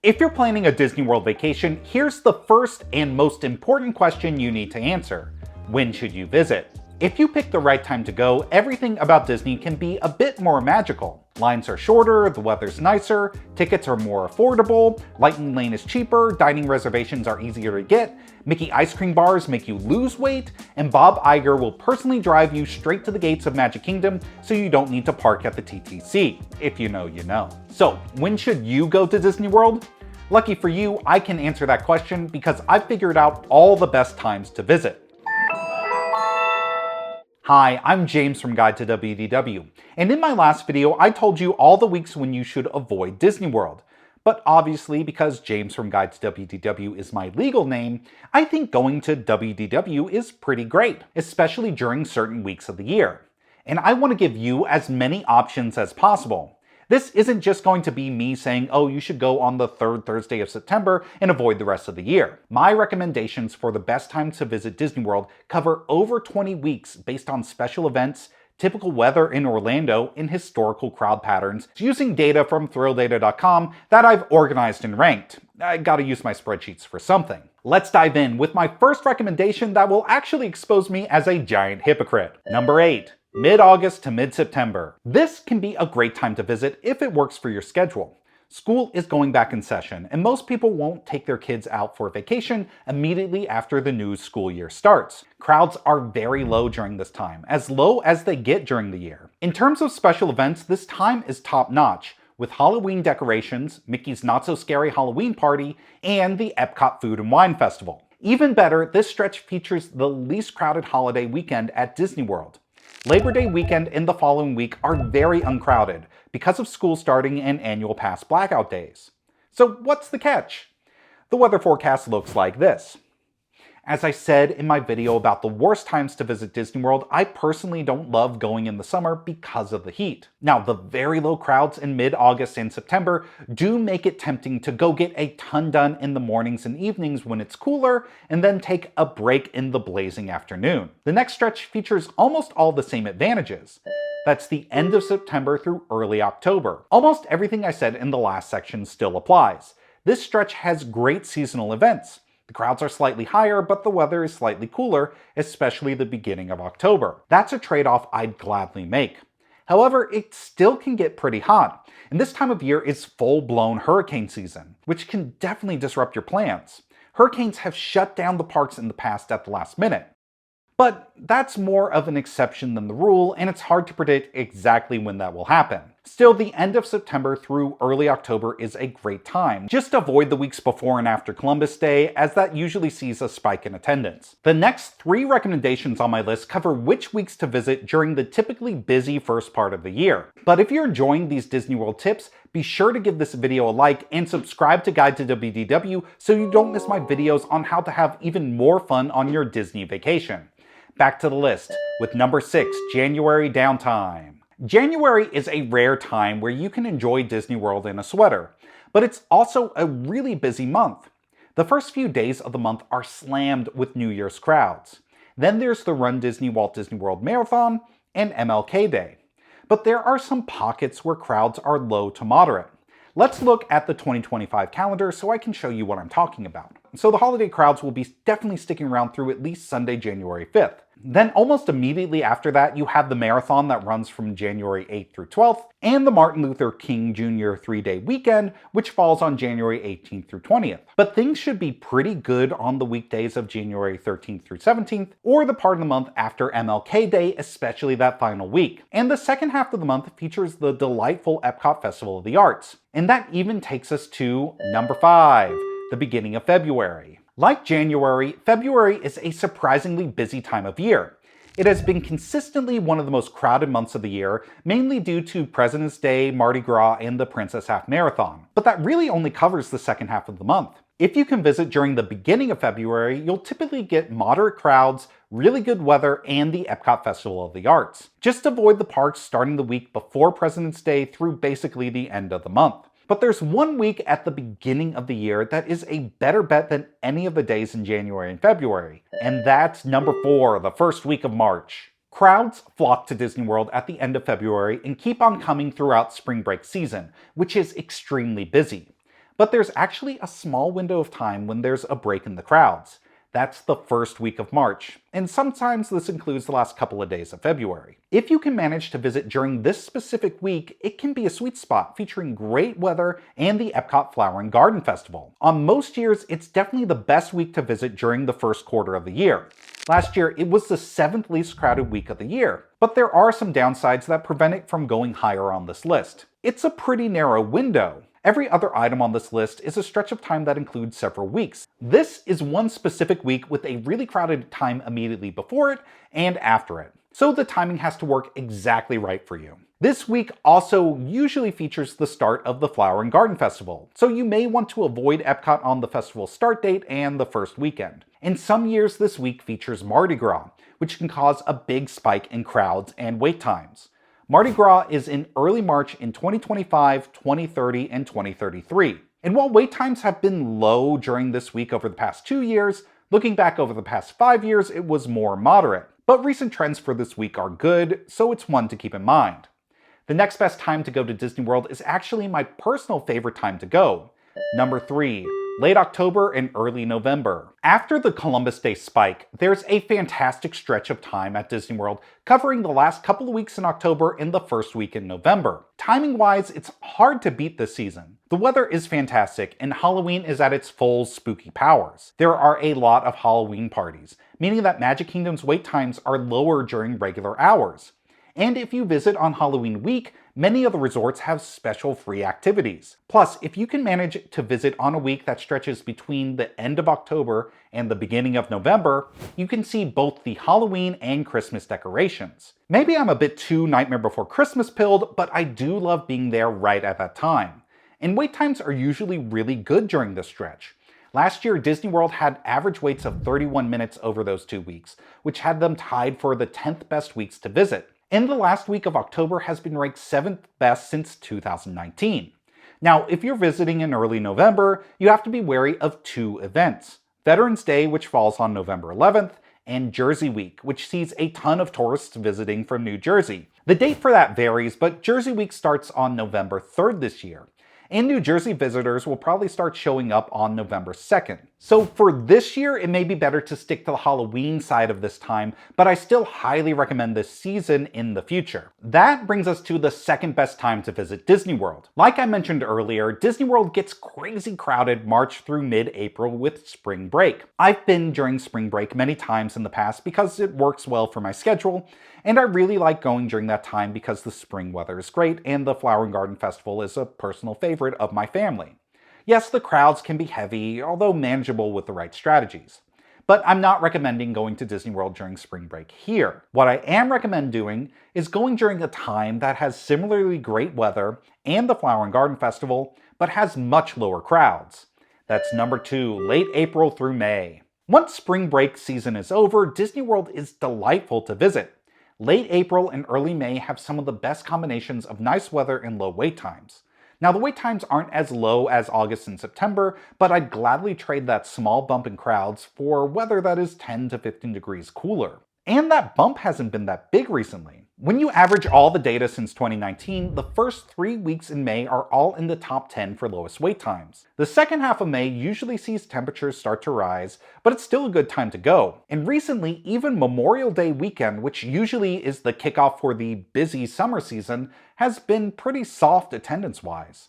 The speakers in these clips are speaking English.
If you're planning a Disney World vacation, here's the first and most important question you need to answer. When should you visit? If you pick the right time to go, everything about Disney can be a bit more magical. Lines are shorter, the weather's nicer, tickets are more affordable, Lightning Lane is cheaper, dining reservations are easier to get, Mickey ice cream bars make you lose weight, and Bob Iger will personally drive you straight to the gates of Magic Kingdom so you don't need to park at the TTC. If you know, you know. So, when should you go to Disney World? Lucky for you, I can answer that question because I've figured out all the best times to visit. Hi, I'm James from Guide to WDW, and in my last video I told you all the weeks when you should avoid Disney World. But obviously, because James from Guide to WDW is my legal name, I think going to WDW is pretty great, especially during certain weeks of the year. And I want to give you as many options as possible. This isn't just going to be me saying, oh, you should go on the third Thursday of September and avoid the rest of the year. My recommendations for the best times to visit Disney World cover over 20 weeks based on special events, typical weather in Orlando, and historical crowd patterns, using data from thrillData.com that I've organized and ranked. I gotta use my spreadsheets for something. Let's dive in with my first recommendation that will actually expose me as a giant hypocrite. Number 8. Mid-August to mid-September. This can be a great time to visit if it works for your schedule. School is going back in session, and most people won't take their kids out for vacation immediately after the new school year starts. Crowds are very low during this time, as low as they get during the year. In terms of special events, this time is top-notch, with Halloween decorations, Mickey's Not-So-Scary Halloween Party, and the Epcot Food and Wine Festival. Even better, this stretch features the least crowded holiday weekend at Disney World. Labor Day weekend and the following week are very uncrowded because of school starting and annual pass blackout days. So what's the catch? The weather forecast looks like this. As I said in my video about the worst times to visit Disney World, I personally don't love going in the summer because of the heat. Now, the very low crowds in mid-August and September do make it tempting to go get a ton done in the mornings and evenings when it's cooler, and then take a break in the blazing afternoon. The next stretch features almost all the same advantages. That's the end of September through early October. Almost everything I said in the last section still applies. This stretch has great seasonal events. The crowds are slightly higher, but the weather is slightly cooler, especially the beginning of October. That's a trade-off I'd gladly make. However, it still can get pretty hot, and this time of year is full-blown hurricane season, which can definitely disrupt your plans. Hurricanes have shut down the parks in the past at the last minute. But that's more of an exception than the rule, and it's hard to predict exactly when that will happen. Still, the end of September through early October is a great time. Just avoid the weeks before and after Columbus Day, as that usually sees a spike in attendance. The next 3 recommendations on my list cover which weeks to visit during the typically busy first part of the year. But if you're enjoying these Disney World tips, be sure to give this video a like and subscribe to Guide to WDW so you don't miss my videos on how to have even more fun on your Disney vacation. Back to the list, with number 6, January downtime. January is a rare time where you can enjoy Disney World in a sweater, but it's also a really busy month. The first few days of the month are slammed with New Year's crowds. Then there's the Run Disney Walt Disney World Marathon and MLK Day. But there are some pockets where crowds are low to moderate. Let's look at the 2025 calendar so I can show you what I'm talking about. So the holiday crowds will be definitely sticking around through at least Sunday, January 5th. Then almost immediately after that, you have the marathon that runs from January 8th through 12th, and the Martin Luther King Jr. 3-day weekend, which falls on January 18th through 20th. But things should be pretty good on the weekdays of January 13th through 17th, or the part of the month after MLK Day, especially that final week. And the second half of the month features the delightful Epcot Festival of the Arts. And that even takes us to number 5, the beginning of February. Like January, February is a surprisingly busy time of year. It has been consistently one of the most crowded months of the year, mainly due to President's Day, Mardi Gras, and the Princess Half Marathon. But that really only covers the second half of the month. If you can visit during the beginning of February, you'll typically get moderate crowds, really good weather, and the Epcot Festival of the Arts. Just avoid the parks starting the week before President's Day through basically the end of the month. But there's one week at the beginning of the year that is a better bet than any of the days in January and February. And that's number 4, the first week of March. Crowds flock to Disney World at the end of February and keep on coming throughout spring break season, which is extremely busy. But there's actually a small window of time when there's a break in the crowds. That's the first week of March, and sometimes this includes the last couple of days of February. If you can manage to visit during this specific week, it can be a sweet spot featuring great weather and the Epcot Flower and Garden Festival. On most years, it's definitely the best week to visit during the first quarter of the year. Last year, it was the 7th least crowded week of the year, but there are some downsides that prevent it from going higher on this list. It's a pretty narrow window. Every other item on this list is a stretch of time that includes several weeks. This is one specific week with a really crowded time immediately before it and after it. So the timing has to work exactly right for you. This week also usually features the start of the Flower and Garden Festival, so you may want to avoid Epcot on the festival start date and the first weekend. In some years, this week features Mardi Gras, which can cause a big spike in crowds and wait times. Mardi Gras is in early March in 2025, 2030, and 2033. And while wait times have been low during this week over the past 2 years, looking back over the past 5 years, it was more moderate. But recent trends for this week are good, so it's one to keep in mind. The next best time to go to Disney World is actually my personal favorite time to go. Number 3. Late October and early November. After the Columbus Day spike, there's a fantastic stretch of time at Disney World covering the last couple of weeks in October and the first week in November. Timing-wise, it's hard to beat this season. The weather is fantastic, and Halloween is at its full spooky powers. There are a lot of Halloween parties, meaning that Magic Kingdom's wait times are lower during regular hours. And if you visit on Halloween week, many of the resorts have special free activities. Plus, if you can manage to visit on a week that stretches between the end of October and the beginning of November, you can see both the Halloween and Christmas decorations. Maybe I'm a bit too Nightmare Before Christmas pilled, but I do love being there right at that time. And wait times are usually really good during this stretch. Last year, Disney World had average waits of 31 minutes over those 2 weeks, which had them tied for the 10th best weeks to visit. And the last week of October has been ranked 7th best since 2019. Now, if you're visiting in early November, you have to be wary of 2 events. Veterans Day, which falls on November 11th, and Jersey Week, which sees a ton of tourists visiting from New Jersey. The date for that varies, but Jersey Week starts on November 3rd this year. And New Jersey visitors will probably start showing up on November 2nd. So for this year, it may be better to stick to the Halloween side of this time, but I still highly recommend this season in the future. That brings us to the second best time to visit Disney World. Like I mentioned earlier, Disney World gets crazy crowded March through mid-April with spring break. I've been during spring break many times in the past because it works well for my schedule, and I really like going during that time because the spring weather is great and the Flower and Garden Festival is a personal favorite of my family. Yes, the crowds can be heavy, although manageable with the right strategies. But I'm not recommending going to Disney World during spring break here. What I am recommend doing is going during a time that has similarly great weather and the Flower and Garden Festival, but has much lower crowds. That's number 2, late April through May. Once spring break season is over, Disney World is delightful to visit. Late April and early May have some of the best combinations of nice weather and low wait times. Now, the wait times aren't as low as August and September, but I'd gladly trade that small bump in crowds for weather that is 10 to 15 degrees cooler. And that bump hasn't been that big recently. When you average all the data since 2019, the first 3 weeks in May are all in the top 10 for lowest wait times. The second half of May usually sees temperatures start to rise, but it's still a good time to go. And recently, even Memorial Day weekend, which usually is the kickoff for the busy summer season, has been pretty soft attendance-wise.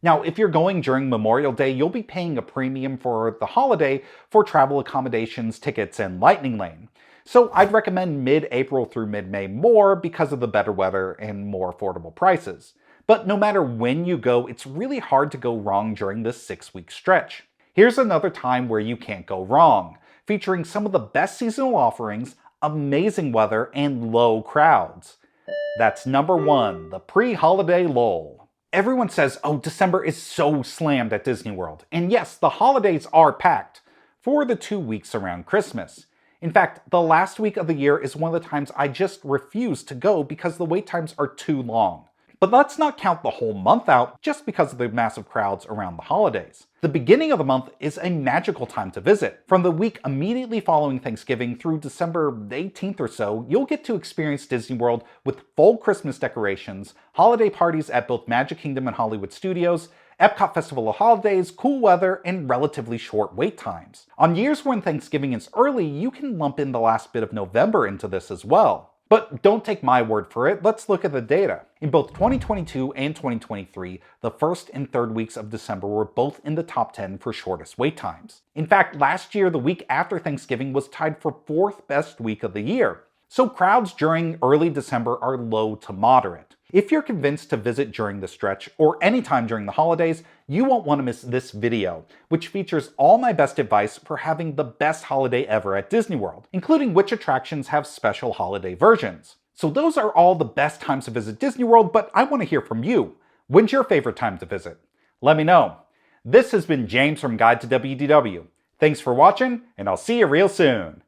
Now, if you're going during Memorial Day, you'll be paying a premium for the holiday for travel accommodations, tickets, and Lightning Lane. So I'd recommend mid-April through mid-May more because of the better weather and more affordable prices. But no matter when you go, it's really hard to go wrong during this 6-week stretch. Here's another time where you can't go wrong, featuring some of the best seasonal offerings, amazing weather, and low crowds. That's number 1, the pre-holiday lull. Everyone says, oh, December is so slammed at Disney World. And yes, the holidays are packed for the 2 weeks around Christmas. In fact, the last week of the year is one of the times I just refuse to go because the wait times are too long. But let's not count the whole month out just because of the massive crowds around the holidays. The beginning of the month is a magical time to visit. From the week immediately following Thanksgiving through December 18th or so, you'll get to experience Disney World with full Christmas decorations, holiday parties at both Magic Kingdom and Hollywood Studios, Epcot Festival of Holidays, cool weather, and relatively short wait times. On years when Thanksgiving is early, you can lump in the last bit of November into this as well. But don't take my word for it, let's look at the data. In both 2022 and 2023, the first and third weeks of December were both in the top 10 for shortest wait times. In fact, last year, the week after Thanksgiving was tied for 4th best week of the year. So crowds during early December are low to moderate. If you're convinced to visit during the stretch, or anytime during the holidays, you won't want to miss this video, which features all my best advice for having the best holiday ever at Disney World, including which attractions have special holiday versions. So those are all the best times to visit Disney World, but I want to hear from you. When's your favorite time to visit? Let me know. This has been James from Guide to WDW. Thanks for watching, and I'll see you real soon.